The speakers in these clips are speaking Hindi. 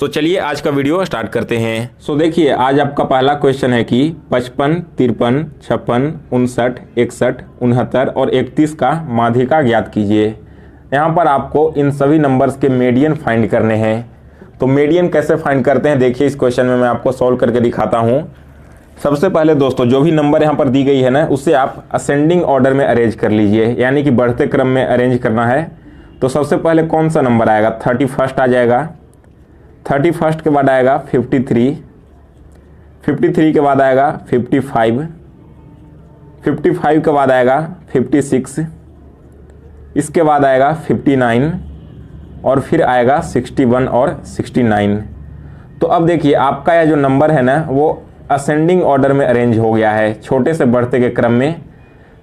सो चलिए आज का वीडियो स्टार्ट करते हैं। सो देखिए आज आपका पहला क्वेश्चन है कि 55, 53, 56, 59, 61, 69 और 31 का माध्यिका ज्ञात कीजिए। यहाँ पर आपको इन सभी नंबर्स के मीडियन फाइंड करने हैं। तो मीडियन कैसे फाइंड करते हैं देखिए इस क्वेश्चन में मैं आपको सॉल्व करके दिखाता हूँ। सबसे पहले दोस्तों जो भी नंबर यहाँ पर दी गई है ना उससे आप असेंडिंग ऑर्डर में अरेंज कर लीजिए, यानी कि बढ़ते क्रम में अरेंज करना है। तो सबसे पहले कौन सा नंबर आएगा, 31 आ जाएगा। 31 के बाद आएगा 53, 53 के बाद आएगा 55, 55 के बाद आएगा 56, इसके बाद आएगा 59 और फिर आएगा 61 और 69। तो अब देखिए आपका यह जो नंबर है ना वो असेंडिंग ऑर्डर में अरेंज हो गया है, छोटे से बढ़ते के क्रम में।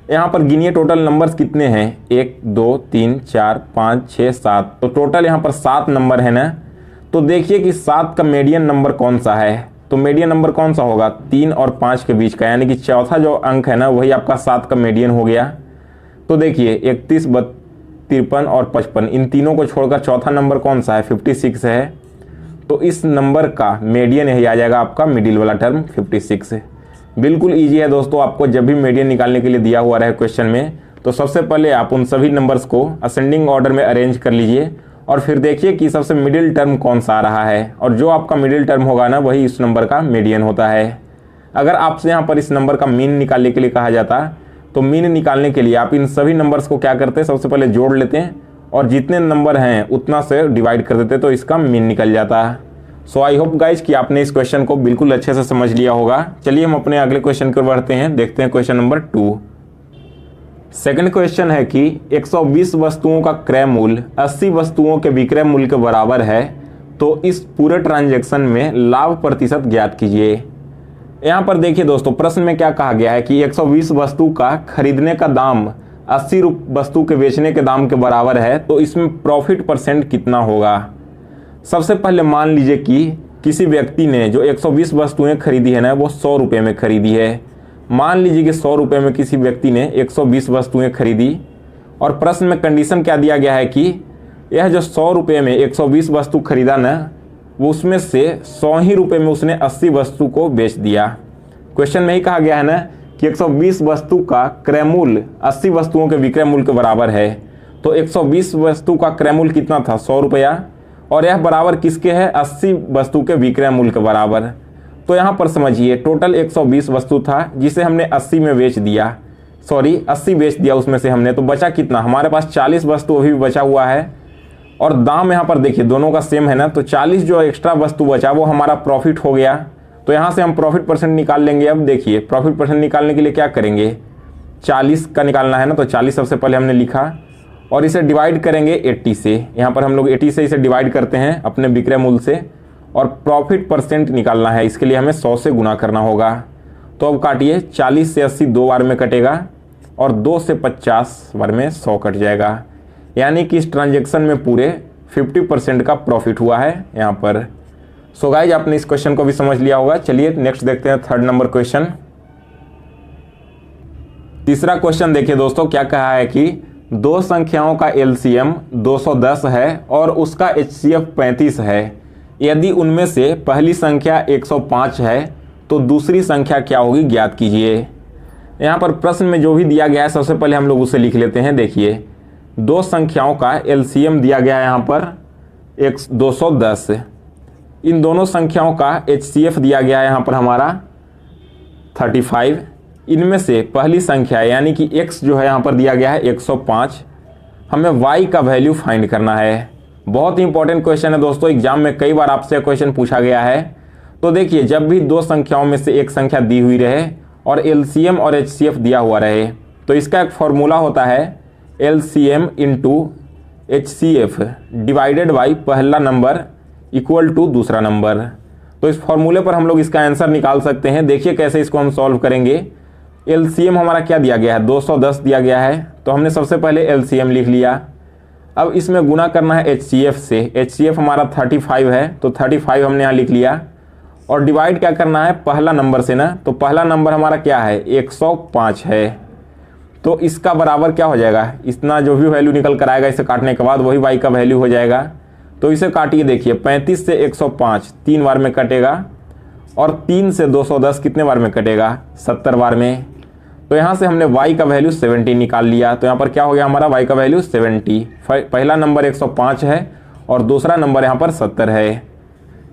यहाँ पर गिनिए टोटल नंबर्स कितने हैं, 1 2 3 4 5 6 7। तो टोटल यहाँ पर 7 नंबर है ना। तो देखिए कि 7 का मीडियन नंबर कौन सा है। तो मीडियन नंबर कौन सा होगा, 3 और 5 के बीच का, यानी कि चौथा जो अंक है ना वही आपका 7 का मीडियन हो गया। तो देखिए 31, 53 और 55 इन तीनों को छोड़कर चौथा नंबर कौन सा है, 56 है। तो इस नंबर का मीडियन यही आ जाएगा आपका मिडिल वाला टर्म 56। बिल्कुल ईजी है दोस्तों, आपको जब भी मीडियन निकालने के लिए दिया हुआ रहे क्वेश्चन में तो सबसे पहले आप उन सभी नंबर्स को असेंडिंग ऑर्डर में अरेंज कर लीजिए और फिर देखिए कि सबसे मिडिल टर्म कौन सा आ रहा है, और जो आपका मिडिल टर्म होगा ना वही इस नंबर का मीडियन होता है। अगर आपसे यहाँ पर इस नंबर का मीन निकालने के लिए कहा जाता तो मीन निकालने के लिए आप इन सभी नंबर्स को क्या करते हैं, सबसे पहले जोड़ लेते हैं और जितने नंबर हैं उतना से डिवाइड कर देते तो इसका मीन निकल जाता है। सो आई होप गाइज कि आपने इस क्वेश्चन को बिल्कुल अच्छे से समझ लिया होगा। चलिए हम अपने अगले क्वेश्चन की ओर बढ़ते हैं, देखते हैं क्वेश्चन नंबर 2। सेकंड क्वेश्चन है कि 120 वस्तुओं का क्रय मूल्य 80 वस्तुओं के विक्रय मूल्य के बराबर है, तो इस पूरे ट्रांजैक्शन में लाभ प्रतिशत ज्ञात कीजिए। यहाँ पर देखिए दोस्तों प्रश्न में क्या कहा गया है कि 120 वस्तु का खरीदने का दाम 80 वस्तु के बेचने के दाम के बराबर है, तो इसमें प्रॉफिट परसेंट कितना होगा। सबसे पहले मान लीजिए कि किसी व्यक्ति ने जो 120 वस्तुएं खरीदी है ना वो 100 रुपये में खरीदी है। मान लीजिए कि 100 रुपये में किसी व्यक्ति ने 120 वस्तुएं खरीदी और प्रश्न में कंडीशन क्या दिया गया है कि यह जो 100 रुपये में 120 वस्तु खरीदा ना वो उसमें से 100 ही रुपये में उसने 80 वस्तु को बेच दिया। क्वेश्चन में ही कहा गया है ना कि 120 वस्तु का क्रय मूल्य 80 वस्तुओं के विक्रय मूल्य के बराबर है। तो 120 वस्तु का क्रय मूल्य कितना था, 100 रुपया, और यह बराबर किसके है, 80 वस्तु के विक्रय मूल्य के बराबर। तो यहाँ पर समझिए टोटल 120 वस्तु था जिसे हमने 80 में बेच दिया, 80 बेच दिया उसमें से हमने, तो बचा कितना, हमारे पास 40 वस्तु अभी भी बचा हुआ है। और दाम यहाँ पर देखिए दोनों का सेम है ना, तो 40 जो एक्स्ट्रा वस्तु बचा वो हमारा प्रॉफिट हो गया। तो यहाँ से हम प्रॉफिट परसेंट निकाल लेंगे। अब देखिए प्रॉफिट परसेंट निकालने के लिए क्या करेंगे, 40 का निकालना है ना, तो 40 सबसे पहले हमने लिखा और इसे डिवाइड करेंगे 80 से। यहाँ पर हम लोग 80 से इसे डिवाइड करते हैं अपने विक्रय मूल्य से, और प्रॉफिट परसेंट निकालना है, इसके लिए हमें 100 से गुना करना होगा। तो अब काटिए, 40 से 80 दो बार में कटेगा और 2 से 50 बार में 100 कट जाएगा, यानी कि इस ट्रांजैक्शन में पूरे 50% का प्रॉफिट हुआ है यहाँ पर। सो गाइज आपने इस क्वेश्चन को भी समझ लिया होगा। चलिए नेक्स्ट देखते हैं थर्ड नंबर क्वेश्चन। तीसरा क्वेश्चन देखिए दोस्तों क्या कहा है कि दो संख्याओं का एलसीएम 210 है और उसका एचसीएफ 35 है। यदि उनमें से पहली संख्या 105 है तो दूसरी संख्या क्या होगी, ज्ञात कीजिए। यहाँ पर प्रश्न में जो भी दिया गया है सबसे पहले हम लोग उसे लिख लेते हैं। देखिए दो संख्याओं का एलसीएम दिया गया है यहाँ पर 210, इन दोनों संख्याओं का एचसीएफ दिया गया है यहाँ पर हमारा 35। इनमें से पहली संख्या यानी कि x जो है यहाँ पर दिया गया है 105, हमें y का वैल्यू फाइंड करना है। बहुत ही इंपॉर्टेंट क्वेश्चन है दोस्तों, एग्जाम में कई बार आपसे क्वेश्चन पूछा गया है। तो देखिए जब भी दो संख्याओं में से एक संख्या दी हुई रहे और एलसीएम और एचसीएफ दिया हुआ रहे तो इसका एक फॉर्मूला होता है LCM into HCF divided by पहला नंबर इक्वल टू दूसरा नंबर। तो इस फॉर्मूले पर हम लोग इसका आंसर निकाल सकते हैं। देखिए कैसे इसको हम सॉल्व करेंगे। एलसीएम हमारा क्या दिया गया है, 210 दिया गया है, तो हमने सबसे पहले एलसीएम लिख लिया। अब इसमें गुना करना है एचसीएफ से, एचसीएफ हमारा 35 है तो 35 हमने यहाँ लिख लिया, और डिवाइड क्या करना है पहला नंबर से ना, तो पहला नंबर हमारा क्या है 105 है, तो इसका बराबर क्या हो जाएगा, इतना जो भी वैल्यू निकल कर आएगा इसे काटने के बाद वही y का वैल्यू हो जाएगा। तो इसे काटिए, देखिए 35 से 105 3 बार में कटेगा और 3 से 210 कितने बार में कटेगा, 70 बार में। तो यहाँ से हमने y का वैल्यू 70 निकाल लिया। तो यहाँ पर क्या हो गया हमारा y का वैल्यू 70। पहला नंबर 105 है और दूसरा नंबर यहाँ पर 70 है।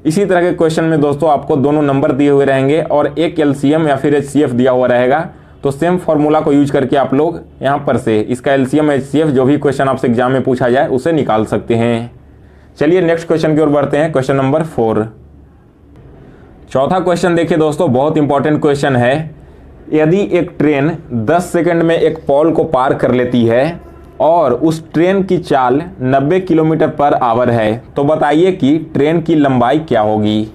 इसी तरह के क्वेश्चन में दोस्तों आपको दोनों नंबर दिए हुए रहेंगे और एक एलसीएम या फिर एचसीएफ दिया हुआ रहेगा। तो सेम फॉर्मूला को यूज करके आप लोग यहाँ पर से इसका एलसीएम एचसीएफ जो भी क्वेश्चन आपसे एग्जाम में पूछा जाए उसे निकाल सकते हैं। चलिए नेक्स्ट क्वेश्चन की ओर बढ़ते हैं, क्वेश्चन नंबर 4। चौथा क्वेश्चन देखिए दोस्तों, बहुत इंपॉर्टेंट क्वेश्चन है। यदि एक ट्रेन 10 सेकंड में एक पोल को पार कर लेती है और उस ट्रेन की चाल 90 किलोमीटर पर आवर है, तो बताइए कि ट्रेन की लंबाई क्या होगी।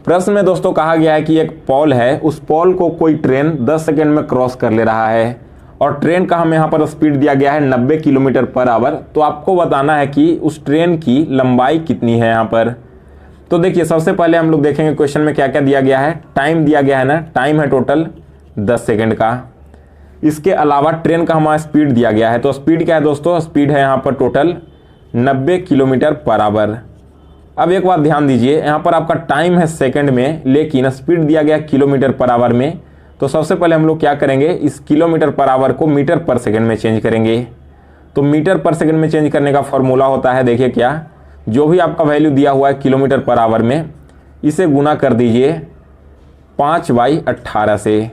प्रश्न में दोस्तों कहा गया है कि एक पोल है, उस पोल को कोई ट्रेन 10 सेकंड में क्रॉस कर ले रहा है और ट्रेन का हमें यहाँ पर स्पीड दिया गया है 90 किलोमीटर पर आवर। तो आपको बताना है कि उस ट्रेन की लंबाई कितनी है यहाँ पर। तो देखिए सबसे पहले हम लोग देखेंगे क्वेश्चन में क्या क्या दिया गया है। टाइम दिया गया है ना, टाइम है टोटल 10 सेकंड का। इसके अलावा ट्रेन का हमारा स्पीड दिया गया है। तो स्पीड क्या है दोस्तों, स्पीड है यहाँ पर टोटल 90 किलोमीटर पर आवर। अब एक बात ध्यान दीजिए, यहाँ पर आपका टाइम है सेकंड में लेकिन स्पीड दिया गया किलोमीटर पर आवर में। तो सबसे पहले हम लोग क्या करेंगे, इस किलोमीटर पर आवर को मीटर पर सेकंड में चेंज करेंगे। तो मीटर पर सेकंड में चेंज करने का फॉर्मूला होता है, देखिए क्या, जो भी आपका वैल्यू दिया हुआ है किलोमीटर पर आवर में, इसे गुना कर दीजिए 5/18 से।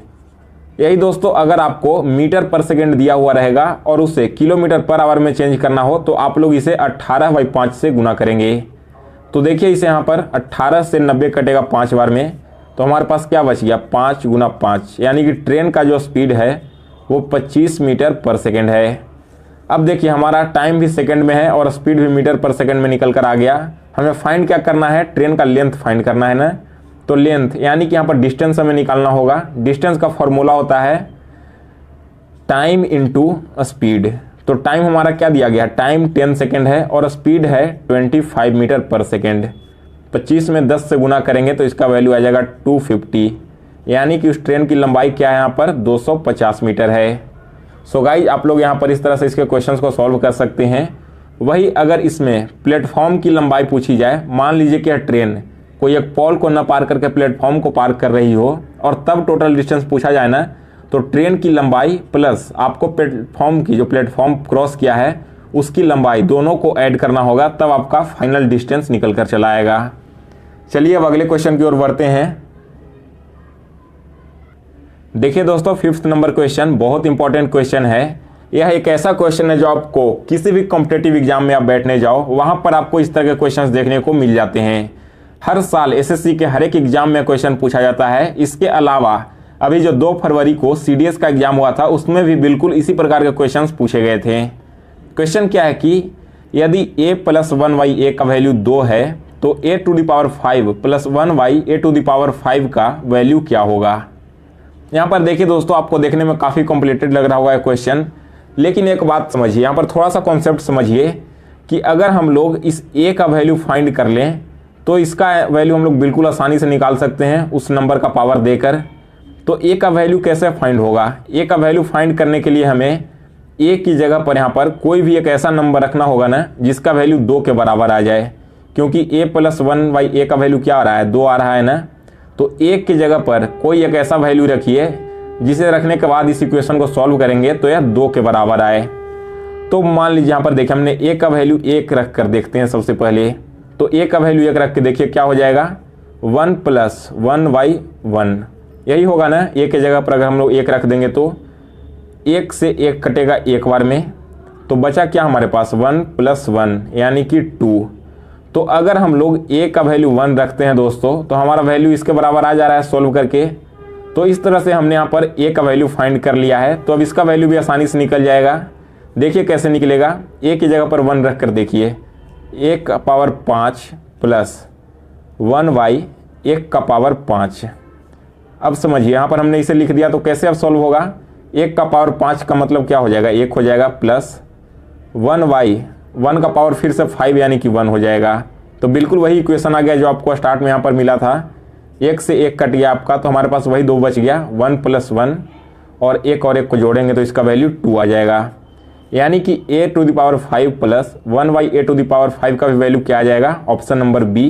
यही दोस्तों अगर आपको मीटर पर सेकंड दिया हुआ रहेगा और उसे किलोमीटर पर आवर में चेंज करना हो तो आप लोग इसे 18/5 से गुना करेंगे। तो देखिए इसे यहाँ पर 18 से 90 कटेगा 5 बार में, तो हमारे पास क्या बच गया 5 × 5, यानी कि ट्रेन का जो स्पीड है वो 25 मीटर पर सेकंड है। अब देखिए हमारा टाइम भी सेकंड में है और स्पीड भी मीटर पर सेकंड में निकल कर आ गया। हमें फाइंड क्या करना है, ट्रेन का लेंथ फाइंड करना है ना। तो लेंथ यानी कि यहाँ पर डिस्टेंस हमें निकालना होगा। डिस्टेंस का फॉर्मूला होता है टाइम इंटू स्पीड। तो टाइम हमारा क्या दिया गया, टाइम 10 सेकेंड है और स्पीड है 25 मीटर पर सेकेंड। 25 में 10 से गुना करेंगे तो इसका वैल्यू आ जाएगा 250, यानी कि उस ट्रेन की लंबाई क्या है यहाँ पर 250 मीटर है। सो गाइज आप लोग यहाँ पर इस तरह से इसके क्वेश्चंस को सॉल्व कर सकते हैं। वही अगर इसमें प्लेटफॉर्म की लंबाई पूछी जाए, मान लीजिए कि टट्रेन कोई एक पोल को न पार करके प्लेटफॉर्म को पार कर रही हो और तब टोटल डिस्टेंस पूछा जाए ना, तो ट्रेन की लंबाई प्लस आपको प्लेटफॉर्म की जो प्लेटफॉर्म क्रॉस किया है उसकी लंबाई दोनों को ऐड करना होगा, तब आपका फाइनल डिस्टेंस निकल कर चला आएगा। चलिए अब अगले क्वेश्चन की ओर बढ़ते हैं। देखिए दोस्तों 5th नंबर क्वेश्चन बहुत इंपॉर्टेंट क्वेश्चन है। यह एक ऐसा क्वेश्चन है जो आपको किसी भी कॉम्पिटिटिव एग्जाम में आप बैठने जाओ वहां पर आपको इस तरह के क्वेश्चंस देखने को मिल जाते हैं। हर साल एसएससी के हर एक एग्जाम में क्वेश्चन पूछा जाता है। इसके अलावा अभी जो 2 फरवरी को सीडीएस का एग्जाम हुआ था उसमें भी बिल्कुल इसी प्रकार के क्वेश्चंस पूछे गए थे। क्वेश्चन क्या है कि यदि a + 1/a का वैल्यू 2 है तो a⁵ + 1/a⁵ का वैल्यू क्या होगा। यहाँ पर देखिए दोस्तों आपको देखने में काफ़ी कॉम्प्लिकेटेड लग रहा होगा ये क्वेश्चन, लेकिन एक बात समझिए, यहाँ पर थोड़ा सा कॉन्सेप्ट समझिए कि अगर हम लोग इस a का वैल्यू फाइंड कर लें तो इसका वैल्यू हम लोग बिल्कुल आसानी से निकाल सकते हैं उस नंबर का पावर देकर। तो a का वैल्यू कैसे फाइंड होगा, a का वैल्यू फाइंड करने के लिए हमें a की जगह पर यहाँ पर कोई भी एक ऐसा नंबर रखना होगा ना जिसका वैल्यू 2 के बराबर आ जाए, क्योंकि a + 1/a का वैल्यू क्या आ रहा है 2 आ रहा है ना। तो a की जगह पर कोई एक ऐसा वैल्यू रखिए जिसे रखने के बाद इस इक्वेशन को सॉल्व करेंगे तो यह 2 के बराबर आए। तो मान लीजिए यहाँ पर देखिए हमने a का वैल्यू 1 रख कर देखते हैं सबसे पहले। तो a का वैल्यू 1 रख के देखिए क्या हो जाएगा 1 + 1/1, यही होगा ना। a की जगह पर अगर हम लोग 1 रख देंगे तो 1 से 1 कटेगा एक बार में, तो बचा क्या हमारे पास 1 + 1 यानी कि 2। तो अगर हम लोग a का वैल्यू 1 रखते हैं दोस्तों तो हमारा वैल्यू इसके बराबर आ जा रहा है सॉल्व करके। तो इस तरह से हमने यहाँ पर a का वैल्यू फाइंड कर लिया है। तो अब इसका वैल्यू भी आसानी से निकल जाएगा। देखिए कैसे निकलेगा, a की जगह पर 1 रख कर देखिए 1⁵ + 1/1⁵ अब समझिए यहाँ पर हमने इसे लिख दिया तो कैसे अब सॉल्व होगा। 1⁵ का मतलब क्या हो जाएगा 1 हो जाएगा प्लस 1/1 का पावर फिर से 5 यानी कि 1 हो जाएगा। तो बिल्कुल वही इक्वेशन आ गया जो आपको स्टार्ट में यहाँ पर मिला था। 1 से 1 कट गया आपका, तो हमारे पास वही 2 बच गया 1 + 1 और 1 को जोड़ेंगे तो इसका वैल्यू 2 आ जाएगा। यानी कि a⁵ प्लस 1/a⁵ का भी वैल्यू क्या आ जाएगा, option number B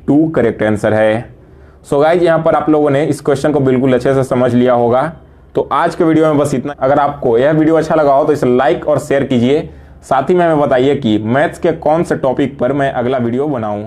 2 correct answer है। सो गाइज यहाँ पर आप लोगों ने इस क्वेश्चन को बिल्कुल अच्छे से समझ लिया होगा। तो आज के वीडियो में बस इतना। अगर आपको यह वीडियो अच्छा लगा हो तो इसे लाइक और शेयर कीजिए। साथ ही में हमें बताइए कि मैथ्स के कौन से टॉपिक पर मैं अगला वीडियो बनाऊं।